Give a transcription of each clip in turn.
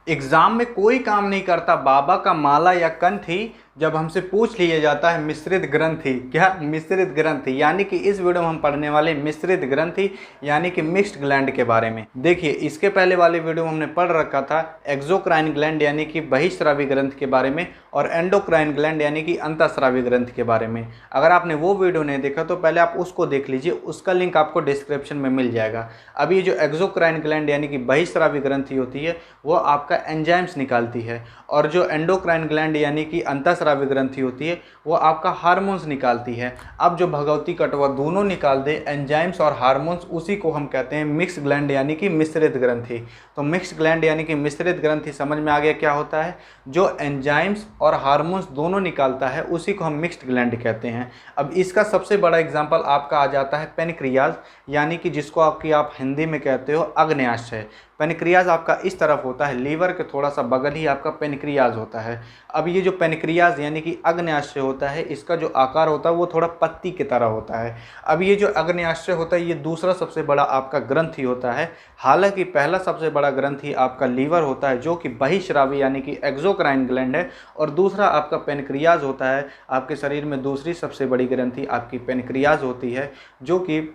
Exam में कोई काम नहीं करता बाबा का माला या कंठी, जब हमसे पूछ लिया जाता है मिश्रित ग्रंथि। क्या मिश्रित ग्रंथि? यानी कि इस वीडियो में हम पढ़ने वाले मिश्रित ग्रंथि यानी कि मिक्स्ड ग्लैंड के बारे में। देखिए, इसके पहले वाले वीडियो में हमने पढ़ रखा था एक्सोक्राइन ग्लैंड यानी कि बहिस्रावी ग्रंथ के बारे में और एंडोक्राइन ग्लैंड यानी कि अंतःस्रावी ग्रंथ के बारे में। अगर आपने वो वीडियो नहीं देखा तो पहले आप उसको देख लीजिए, उसका लिंक आपको डिस्क्रिप्शन में मिल जाएगा। अभी जो एक्सोक्राइन ग्लैंड यानी कि बहिस्रावी ग्रंथि होती है वो आपका एंजाइम्स निकालती है, और जो एंडोक्राइन ग्लैंड यानी कि अंतःस्रावी ग्रंथि होती है वो आपका हार्मोन्स निकालती है। अब जो भगवती कटवा दोनों निकाल दे, एंजाइम्स और हार्मोन्स, उसी को हम कहते हैं मिक्स ग्लैंड यानी कि मिश्रित ग्रंथि। तो मिक्स ग्लैंड यानी कि मिश्रित ग्रंथि समझ में आ गया क्या होता है? जो एंजाइम्स और हार्मोन्स दोनों निकालता है उसी को हम मिक्स्ड ग्लैंड कहते हैं। अब इसका सबसे बड़ा एग्जाम्पल आपका आ जाता है पेनक्रियाज, यानी कि जिसको आप हिंदी में कहते हो अग्न्याशय। पेनक्रियाज आपका इस तरफ होता है, लीवर के थोड़ा सा बगल ही आपका पेनक्रियाज होता है। अब ये जो पेनक्रियाज यानी कि अग्न्याशय होता है, इसका जो आकार होता है वो थोड़ा पत्ती की तरह होता है। अब ये जो अग्न्याशय होता है ये दूसरा सबसे बड़ा आपका ग्रंथि होता है। हालांकि पहला सबसे बड़ा ग्रंथि आपका लीवर होता है जो कि बहिस्रावी यानी कि एक्सोक्राइन ग्लैंड है, और दूसरा आपका पेनक्रियाज होता है। आपके शरीर में दूसरी सबसे बड़ी ग्रंथि आपकी पेनक्रियाज होती है जो कि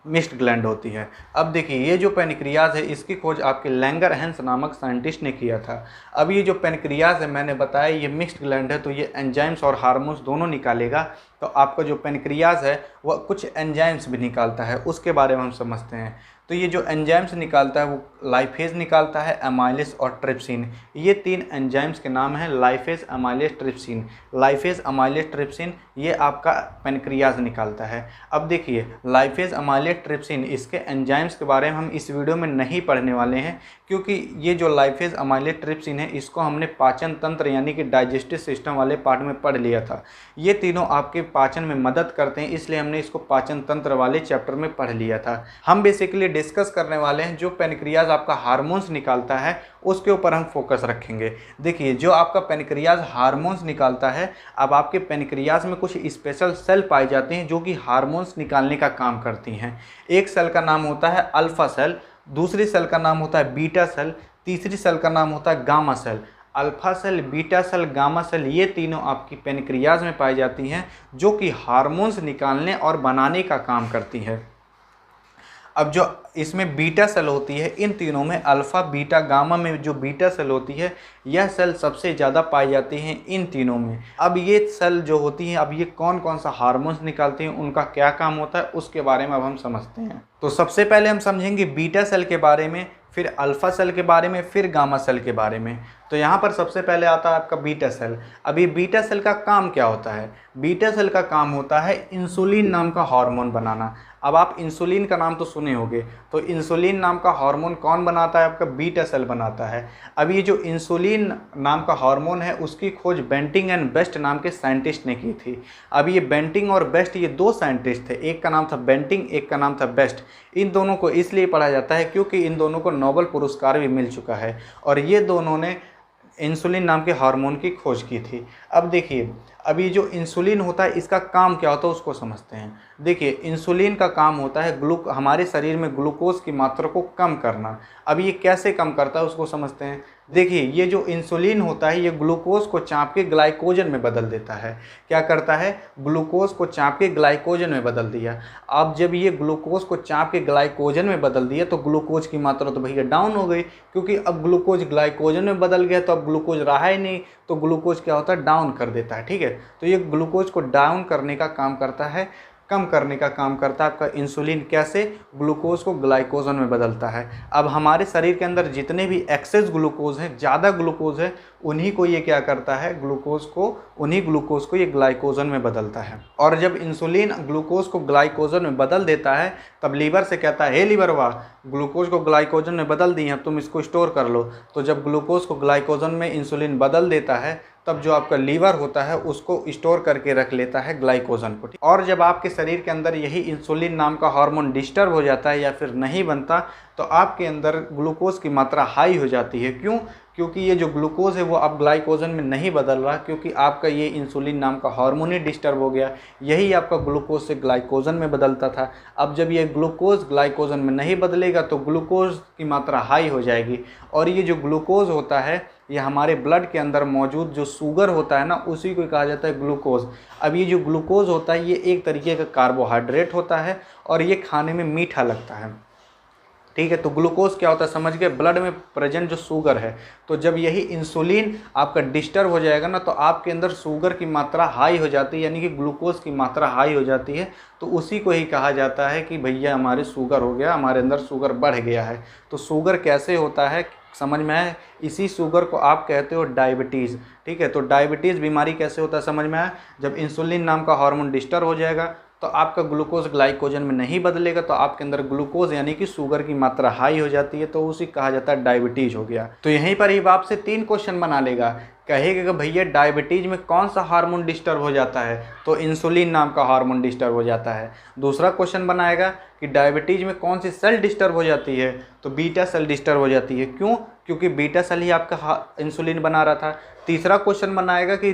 मिक्स्ड ग्लैंड होती है। अब देखिए, ये जो पेनक्रियाज है इसकी खोज आपके लैंगरहैंस नामक साइंटिस्ट ने किया था। अब ये जो पेनक्रियाज है मैंने बताया ये मिक्स्ड ग्लैंड है, तो ये एंजाइम्स और हार्मोन्स दोनों निकालेगा। तो आपका जो पेनक्रियाज है वह कुछ एंजाइम्स भी निकालता है, उसके बारे में हम समझते हैं। तो ये जो एंजाइम्स निकालता है वो लाइफेज निकालता है, एमाइलेज और ट्रिप्सिन। ये तीन एंजाइम्स के नाम हैं, लाइफेज, एमाइलेज, ट्रिप्सिन। लाइफेज, एमाइलेज, ट्रिप्सिन ये आपका पेनक्रियाज निकालता है। अब देखिए, लाइफेज, एमाइलेज, ट्रिप्सिन इसके एंजाइम्स के बारे में हम इस वीडियो में नहीं पढ़ने वाले हैं, क्योंकि ये जो लाइफेज, एमाइलेज, ट्रिप्सिन है इसको हमने पाचन तंत्र यानी कि डाइजेस्टिव सिस्टम वाले पार्ट में पढ़ लिया था। ये तीनों आपके पाचन में मदद करते हैं, इसलिए हमने इसको पाचन तंत्र वाले चैप्टर में पढ़ लिया था। हम बेसिकली डिस्कस करने वाले हैं जो पेनक्रियाज आपका हार्मोन्स निकालता है उसके ऊपर हम फोकस रखेंगे। देखिए, जो आपका पेनक्रियाज हार्मोन्स निकालता है, अब आपके पेनक्रियाज में कुछ स्पेशल सेल पाई जाती हैं जो कि हार्मोन्स निकालने का काम करती हैं। एक सेल का नाम होता है अल्फा सेल, दूसरी सेल का नाम होता है बीटा सेल, तीसरी सेल का नाम होता है gamma cell. Alpha cell, beta cell, gamma cell ये तीनों आपकी पेनक्रियाज में पाई जाती हैं जो कि हार्मोन्स निकालने और बनाने का काम करती है। अब जो इसमें बीटा सेल होती है, इन तीनों में अल्फ़ा, बीटा, गामा में जो बीटा सेल होती है यह सेल सबसे ज़्यादा पाई जाती हैं इन तीनों में। अब ये सेल जो होती हैं, अब ये कौन कौन सा हार्मोन्स निकालती हैं, उनका क्या काम होता है उसके बारे में अब हम समझते हैं। तो सबसे पहले हम समझेंगे बीटा सेल के बारे में, फिर अल्फ़ा सेल के बारे में, फिर गामा सेल के बारे में। तो यहाँ पर सबसे पहले आता है आपका बीटा सेल। अब ये बीटा सेल का काम क्या होता है? बीटा सेल का काम होता है इंसुलिन नाम का हार्मोन बनाना। अब आप इंसुलिन का नाम तो सुने होंगे, तो इंसुलिन नाम का हार्मोन कौन बनाता है? आपका बीटा सेल बनाता है। अब ये जो इंसुलिन नाम का हार्मोन है उसकी खोज बेंटिंग एंड बेस्ट नाम के साइंटिस्ट ने की थी। अब ये बेंटिंग और बेस्ट ये दो साइंटिस्ट थे, एक का नाम था बेंटिंग, एक का नाम था बेस्ट। इन दोनों को इसलिए पढ़ा जाता है क्योंकि इन दोनों को नोबेल पुरस्कार भी मिल चुका है, और ये दोनों ने इंसुलिन नाम के हार्मोन की खोज की थी। अब देखिए, अब ये जो इंसुलिन होता है इसका काम क्या होता है उसको समझते हैं। देखिए, इंसुलिन का काम होता है हमारे शरीर में ग्लूकोज की मात्रा को कम करना। अब ये कैसे कम करता है उसको समझते हैं। देखिए, ये जो इंसुलिन होता है ये ग्लूकोज को चाँप के ग्लाइकोजन में बदल देता है। क्या करता है? ग्लूकोज को चाँप के ग्लाइकोजन में बदल दिया। अब जब ये ग्लूकोज को चाँप के ग्लाइकोजन में बदल दिया तो ग्लूकोज की मात्रा तो भैया डाउन हो गई, क्योंकि अब ग्लूकोज ग्लाइकोजन में बदल गया तो अब ग्लूकोज रहा ही नहीं, तो ग्लूकोज क्या होता है? डाउन कर देता है। ठीक है, तो ये ग्लूकोज को डाउन करने का काम करता है, कम करने का काम करता है आपका इंसुलिन। कैसे? ग्लूकोज को ग्लाइकोजन में बदलता है। अब हमारे शरीर के अंदर जितने भी एक्सेस ग्लूकोज हैं, ज़्यादा ग्लूकोज है, उन्हीं को ये क्या करता है? उन्हीं ग्लूकोज को ये ग्लाइकोजन में बदलता है। और जब इंसुलिन ग्लूकोज को ग्लाइकोजन में बदल देता है तब लीवर से कहता है, हे लीवर वाह, ग्लूकोज को ग्लाइकोजन में बदल दी हैं, तुम इसको स्टोर कर लो। तो जब ग्लूकोज को ग्लाइकोजन में इंसुलिन बदल देता है तब जो आपका लीवर होता है उसको स्टोर करके रख लेता है ग्लाइकोजन को। और जब आपके शरीर के अंदर यही इंसुलिन नाम का हार्मोन डिस्टर्ब हो जाता है या फिर नहीं बनता, तो आपके अंदर ग्लूकोज की मात्रा हाई हो जाती है। क्यों? क्योंकि ये जो ग्लूकोज है वो अब ग्लाइकोजन में नहीं बदल रहा, क्योंकि आपका ये इंसुलिन नाम का हार्मोन ही डिस्टर्ब हो गया। यही आपका ग्लूकोज से ग्लाइकोजन में बदलता था। अब जब ये ग्लूकोज ग्लाइकोजन में नहीं बदलेगा तो ग्लूकोज की मात्रा हाई हो जाएगी, और ये जो ग्लूकोज होता है ये हमारे ब्लड के अंदर मौजूद जो शुगर होता है ना, उसी को कहा जाता है ग्लूकोज। अब ये जो ग्लूकोज होता है ये एक तरीके का कार्बोहाइड्रेट होता है और ये खाने में मीठा लगता है। ठीक है, तो ग्लूकोज क्या होता है समझ गए? ब्लड में प्रेजेंट जो शुगर है। तो जब यही इंसुलिन आपका डिस्टर्ब हो जाएगा ना, तो आपके अंदर शुगर की मात्रा हाई हो जाती है, यानी कि ग्लूकोज की मात्रा हाई हो जाती है। तो उसी को ही कहा जाता है कि भैया हमारे शुगर हो गया, हमारे अंदर शुगर बढ़ गया है। तो शुगर कैसे होता है समझ में आया? इसी शुगर को आप कहते हो डायबिटीज़। ठीक है, तो डायबिटीज़ बीमारी कैसे होता है समझ में आया? जब इंसुलिन नाम का हार्मोन डिस्टर्ब हो जाएगा तो आपका ग्लूकोज ग्लाइकोजन में नहीं बदलेगा, तो आपके अंदर ग्लूकोज यानी कि शुगर की मात्रा हाई हो जाती है, तो उसी कहा जाता है डायबिटीज़ हो गया। तो यहीं पर ही आपसे 3 क्वेश्चन बना लेगा, कहेगा कि भैया डायबिटीज़ में कौन सा हार्मोन डिस्टर्ब हो जाता है? तो इंसुलिन नाम का हार्मोन डिस्टर्ब हो जाता है। दूसरा क्वेश्चन बनाएगा कि डायबिटीज़ में कौन सी सेल डिस्टर्ब हो जाती है? तो बीटा सेल डिस्टर्ब हो जाती है। क्यों? क्योंकि बीटा सेल ही आपका इंसुलिन बना रहा था। तीसरा क्वेश्चन बनाएगा कि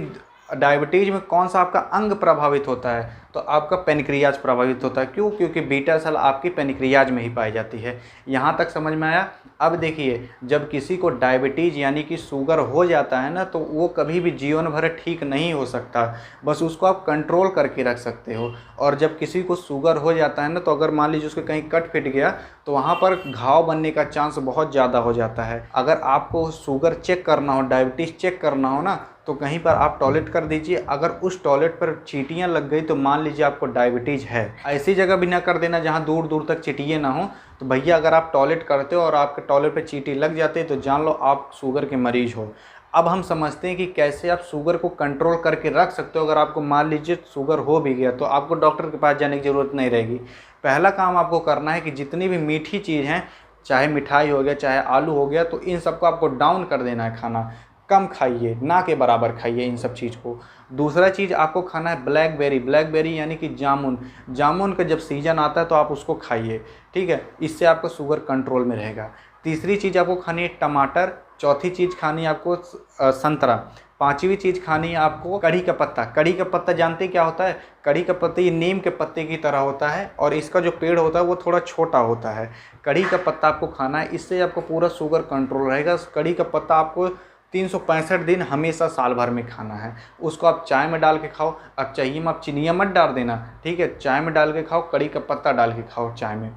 डायबिटीज़ में कौन सा आपका अंग प्रभावित होता है? तो आपका पेनक्रियाज प्रभावित होता है। क्यों? क्योंकि बीटा सेल आपकी पेनक्रियाज में ही पाई जाती है। यहाँ तक समझ में आया? अब देखिए, जब किसी को डायबिटीज़ यानी कि शुगर हो जाता है ना, तो वो कभी भी जीवन भर ठीक नहीं हो सकता, बस उसको आप कंट्रोल करके रख सकते हो। और जब किसी को शुगर हो जाता है ना, तो अगर मान लीजिए उसके कहीं कट फिट गया तो वहाँ पर घाव बनने का चांस बहुत ज़्यादा हो जाता है। अगर आपको शुगर चेक करना हो, डायबिटीज़ चेक करना हो ना, तो कहीं पर आप टॉयलेट कर दीजिए। अगर उस टॉयलेट पर चींटियाँ लग गई तो मान लीजिए आपको डायबिटीज़ है। ऐसी जगह भी ना कर देना जहाँ दूर दूर तक चींटियाँ ना हो। तो भैया अगर आप टॉयलेट करते हो और आपके टॉयलेट पे चींटी लग जाती है तो जान लो आप शुगर के मरीज़ हो। अब हम समझते हैं कि कैसे आप शुगर को कंट्रोल करके रख सकते हो। अगर आपको मान लीजिए शुगर हो भी गया तो आपको डॉक्टर के पास जाने की ज़रूरत नहीं रहेगी। पहला काम आपको करना है कि जितनी भी मीठी चीज़ हैं, चाहे मिठाई हो गया, चाहे आलू हो गया, तो इन सबको आपको डाउन कर देना है। खाना कम खाइए, ना के बराबर खाइए इन सब चीज़ को। दूसरा चीज़ आपको खाना है ब्लैकबेरी। ब्लैकबेरी यानी कि जामुन। जामुन का जब सीज़न आता है तो आप उसको खाइए। ठीक है, इससे आपका शुगर कंट्रोल में रहेगा। तीसरी चीज़ आपको खानी है टमाटर। चौथी चीज़ खानी है आपको संतरा। पांचवी चीज़ खानी है आपको कढ़ी का पत्ता। कढ़ी का पत्ता जानते क्या होता है? कढ़ी का पत्ता ये नीम के पत्ते की तरह होता है और इसका जो पेड़ होता है वो थोड़ा छोटा होता है। कढ़ी का पत्ता आपको खाना है, इससे आपको पूरा शुगर कंट्रोल रहेगा। कढ़ी का पत्ता आपको 365 दिन हमेशा साल भर में खाना है। उसको आप चाय में डाल के खाओ। अब चाहिए में आप चीनिया मत डाल देना, ठीक है? चाय में डाल के खाओ, कड़ी का पत्ता डाल के खाओ, चाय में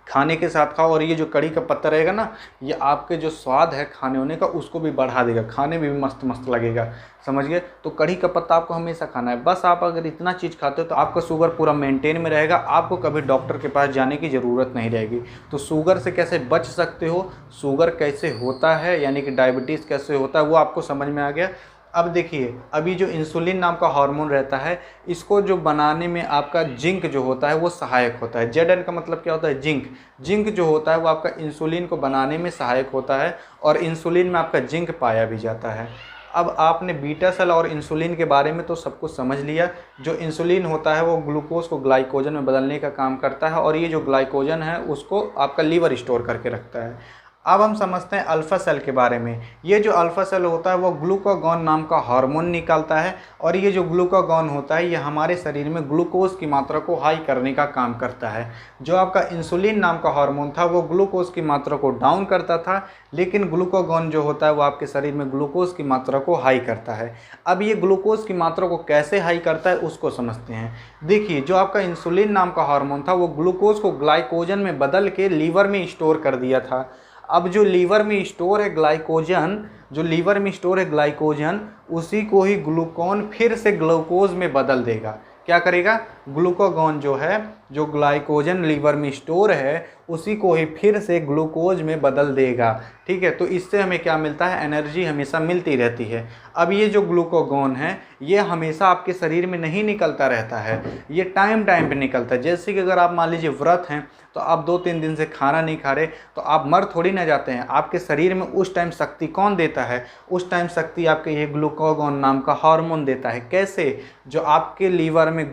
खाने के साथ खाओ। और ये जो कड़ी का पत्ता रहेगा ना, ये आपके जो स्वाद है खाने होने का उसको भी बढ़ा देगा, खाने में भी मस्त मस्त लगेगा। समझ गए? तो कड़ी का पत्ता आपको हमेशा खाना है। बस आप अगर इतना चीज़ खाते हो तो आपका शुगर पूरा मेंटेन में रहेगा, आपको कभी डॉक्टर के पास जाने की ज़रूरत नहीं रहेगी। तो शुगर से कैसे बच सकते हो, शुगर कैसे होता है यानी कि डायबिटीज़ कैसे होता है, वो आपको समझ में आ गया। अब देखिए, अभी जो इंसुलिन नाम का हार्मोन रहता है, इसको जो बनाने में आपका जिंक जो होता है वो सहायक होता है। जेड एन का मतलब क्या होता है? जिंक। जिंक जो होता है वो आपका इंसुलिन को बनाने में सहायक होता है और इंसुलिन में आपका जिंक पाया भी जाता है। अब आपने बीटा सेल और इंसुलिन के बारे में तो सब कुछ समझ लिया। जो इंसुलिन होता है वो ग्लूकोज को ग्लाइकोजन में बदलने का काम करता है और ये जो ग्लाइकोजन है उसको आपका लीवर स्टोर करके रखता है। अब हम समझते हैं अल्फा सेल के बारे में। ये जो अल्फा सेल होता है वो ग्लूकागॉन नाम का हार्मोन निकालता है और ये जो ग्लूकागॉन होता है ये हमारे शरीर में ग्लूकोज की मात्रा को हाई करने का काम करता है। जो आपका इंसुलिन नाम का हार्मोन था वो ग्लूकोज की मात्रा को डाउन करता था, लेकिन ग्लूकागॉन जो होता है वो आपके शरीर में ग्लूकोज की मात्रा को हाई करता है। अब ये ग्लूकोज की मात्रा को कैसे हाई करता है उसको समझते हैं। देखिए, जो आपका इंसुलिन नाम का हार्मोन था वो ग्लूकोज को ग्लाइकोजन में बदल के लीवर में स्टोर कर दिया था। अब जो लीवर में स्टोर है ग्लाइकोजन, जो लीवर में स्टोर है ग्लाइकोजन, उसी को ही ग्लूकोन फिर से ग्लूकोज में बदल देगा। क्या करेगा? ग्लूकागॉन जो है, जो ग्लाइकोजन लीवर में स्टोर है, उसी को ही फिर से ग्लूकोज में बदल देगा। ठीक है, तो इससे हमें क्या मिलता है? एनर्जी हमेशा मिलती रहती है। अब ये जो ग्लूकागॉन है ये हमेशा आपके शरीर में नहीं निकलता रहता है, ये टाइम टाइम पे निकलता है। जैसे कि अगर आप मान लीजिए व्रत हैं तो आप 2-3 दिन से खाना नहीं खा रहे तो आप मर थोड़ी ना जाते हैं। आपके शरीर में उस टाइम शक्ति कौन देता है? उस टाइम शक्ति आपके ये ग्लूकागॉन नाम का हार्मोन देता है। कैसे? जो आपके लीवर में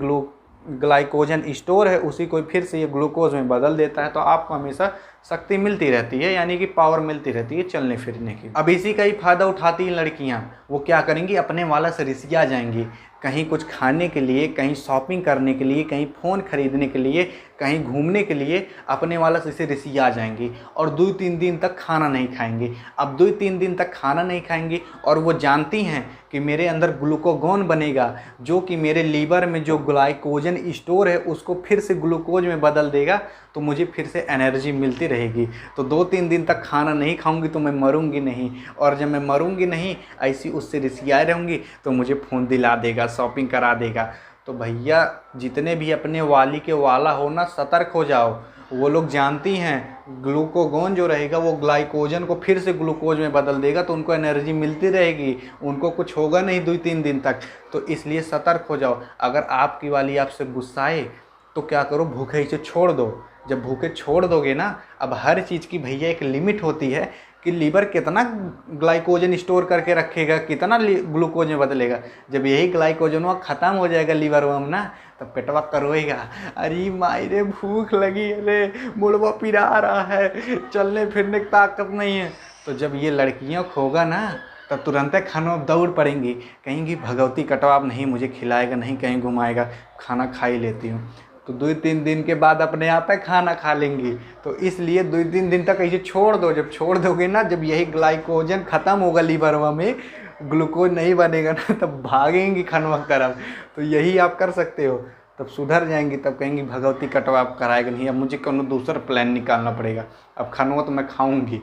ग्लाइकोजन स्टोर है उसी को फिर से ये ग्लूकोज में बदल देता है, तो आपको हमेशा शक्ति मिलती रहती है, यानी कि पावर मिलती रहती है चलने फिरने की। अब इसी का ही फ़ायदा उठाती हैं लड़कियां। वो क्या करेंगी, अपने वाला से रिसिया जाएंगी, कहीं कुछ खाने के लिए, कहीं शॉपिंग करने के लिए, कहीं फ़ोन खरीदने के लिए, कहीं घूमने के लिए अपने वाला से इसे रिसिया जाएंगी और 2-3 दिन तक खाना नहीं खाएंगी। अब 2-3 दिन तक खाना नहीं खाएंगी और वो जानती हैं कि मेरे अंदर ग्लूकोगोन बनेगा, जो कि मेरे लीवर में जो ग्लाइकोजन स्टोर है उसको फिर से ग्लूकोज में बदल देगा, तो मुझे फिर से एनर्जी मिलती रहेगी। तो 2-3 दिन तक खाना नहीं खाऊंगी तो मैं मरूंगी नहीं, और जब मैं मरूंगी नहीं, ऐसी उससे रिसियाए रहूँगी तो मुझे फ़ोन दिला देगा, शॉपिंग करा देगा। तो भैया जितने भी अपने वाली के वाला हो ना, सतर्क हो जाओ। वो लोग जानती हैं ग्लूकोगोन जो रहेगा वो ग्लाइकोजन को फिर से ग्लूकोज में बदल देगा, तो उनको एनर्जी मिलती रहेगी, उनको कुछ होगा नहीं 2-3 दिन तक। तो इसलिए सतर्क हो जाओ। अगर आपकी वाली आपसे गुस्साए तो क्या करो, भूखे ही से छोड़ दो। जब भूखे छोड़ दोगे ना, अब हर चीज़ की भैया एक लिमिट होती है कि लीवर कितना ग्लाइकोजन स्टोर करके रखेगा, कितना ग्लूकोज में बदलेगा। जब यही ग्लाइकोजन वहाँ ख़त्म हो जाएगा लीवर में ना, तब पेटवा करोएगा, अरे मायरे भूख लगी, अरे मुड़वा पिरा रहा है, चलने फिरने की ताकत नहीं है। तो जब ये लड़कियों को होगा ना, तब तुरंत खानों दौड़ पड़ेंगी, कहेंगी भगवती कटवाब नहीं मुझे खिलाएगा, नहीं कहीं घुमाएगा, खाना खा ही लेती हूँ। तो 2-3 दिन के बाद अपने आप है खाना खा लेंगी। तो इसलिए 2-3 दिन तक ऐसे छोड़ दो। जब छोड़ दोगे ना, जब यही ग्लाइकोजन ख़त्म होगा लीवरवा में, ग्लूकोज नहीं बनेगा ना, तब भागेंगी खनवा तरफ। तो यही आप कर सकते हो, तब सुधर जाएंगी। तब कहेंगी भगवती कटवा आप कराएगा नहीं, अब मुझे कोनो दूसरा प्लान निकालना पड़ेगा, अब खनवा तो मैं खाऊंगी।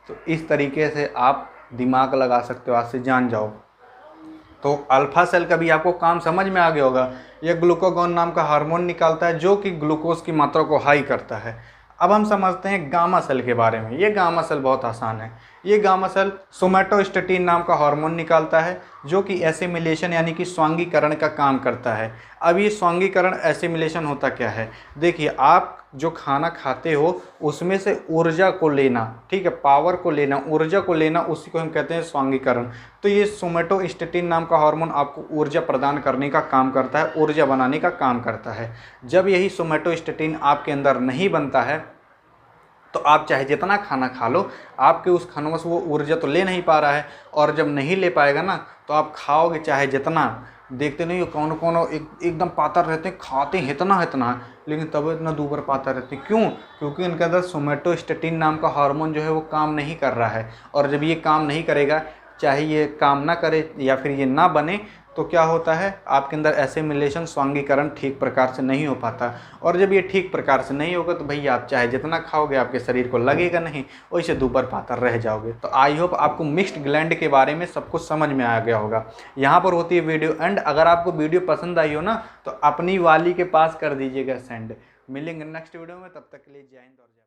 तो इस तरीके से आप दिमाग लगा सकते हो, आज से जान जाओ। तो अल्फा सेल का भी आपको काम समझ में आ गया होगा। यह ग्लूकागॉन नाम का हार्मोन निकालता है जो कि ग्लूकोज की मात्रा को हाई करता है। अब हम समझते हैं गामा सेल के बारे में। ये गामा सेल बहुत आसान है। ये गामा सेल सोमैटोस्टेटिन नाम का हार्मोन निकालता है जो कि एसिमिलेशन यानी कि स्वांगीकरण का काम करता है। अब ये स्वांगीकरण एसिमिलेशन होता क्या है, देखिए, आप जो खाना खाते हो उसमें से ऊर्जा को लेना, ठीक है, पावर को लेना, ऊर्जा को लेना, उसी को हम कहते हैं स्वांगीकरण। तो ये सोमैटोस्टेटिन नाम का हार्मोन आपको ऊर्जा प्रदान करने का काम करता है, ऊर्जा बनाने का काम करता है। जब यही सोमैटोस्टेटिन आपके अंदर नहीं बनता है तो आप चाहे जितना खाना खा लो, आपके उस खानों से वो ऊर्जा तो ले नहीं पा रहा है। और जब नहीं ले पाएगा ना, तो आप खाओगे चाहे जितना, देखते नहीं हो कौन कौन एकदम पातर रहते हैं, खाते हैं इतना, लेकिन तब इतना दूबर पातर रहते हैं। क्यों? क्योंकि इनके अंदर सोमैटोस्टेटिन नाम का हार्मोन जो है वो काम नहीं कर रहा है। और जब ये काम नहीं करेगा, चाहे ये काम ना करे या फिर ये ना बने, तो क्या होता है, आपके अंदर एसिमिलेशन, स्वांगीकरण ठीक प्रकार से नहीं हो पाता। और जब ये ठीक प्रकार से नहीं होगा तो भैया आप चाहे जितना खाओगे आपके शरीर को लगेगा नहीं, वैसे दूबर पातर रह जाओगे। तो आई होप आपको मिक्स्ड ग्लैंड के बारे में सब कुछ समझ में आ गया होगा। यहाँ पर होती है वीडियो एंड। अगर आपको वीडियो पसंद आई हो ना, तो अपनी वाली के पास कर दीजिएगा सेंड। मिलेंगे नेक्स्ट वीडियो में, तब तक के लिए जय हिंद और जय।